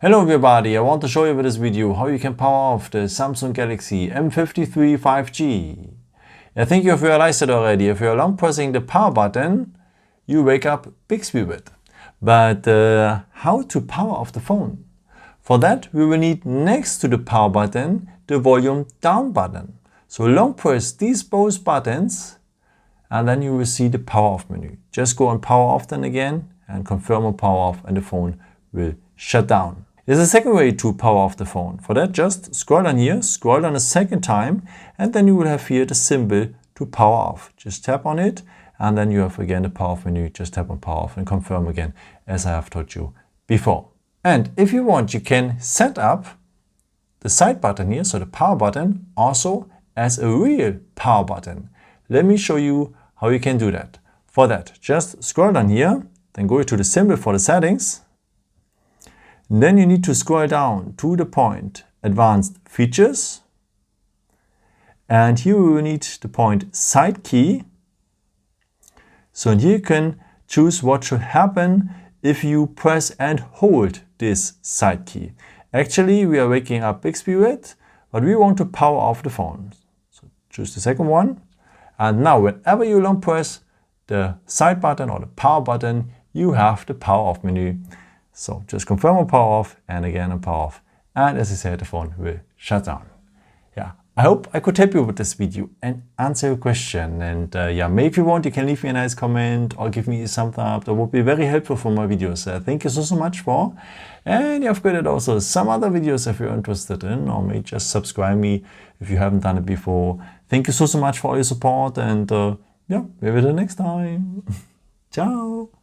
Hello everybody, I want to show you with this video how you can power off the Samsung Galaxy M53 5G. I think you have realized it already. If you're long pressing the power button, you wake up Bixby with. But how to power off the phone? For that we will need next to the power button the volume down button. So long press these both buttons and then you will see the power off menu. Just go on power off then again and confirm on power off and the phone will shut down. There's a second way to power off the phone. For that, just scroll down here, scroll down a second time, and then you will have here the symbol to power off. Just tap on it, and then you have again the power off menu. Just tap on power off and confirm again, as I have taught you before. And if you want, you can set up the side button here, so the power button, also as a real power button. Let me show you how you can do that. For that, just scroll down here, then go to the symbol for the settings. Then you need to scroll down to the point Advanced Features, and here we will need the point Side Key. So in here you can choose what should happen if you press and hold this side key. Actually we are waking up Bixby with, but we want to power off the phone. So choose the second one, and now whenever you long press the side button or the power button, you have the power off menu. So just confirm on power off and again on power off. And as I said, the phone will shut down. Yeah, I hope I could help you with this video and answer your question. And yeah, maybe if you want, you can leave me a nice comment or give me a thumbs up. That would be very helpful for my videos. Thank you so much for. And I've created also some other videos if you're interested in, or maybe just subscribe me if you haven't done it before. Thank you so much for all your support, and yeah, maybe the next time. Ciao.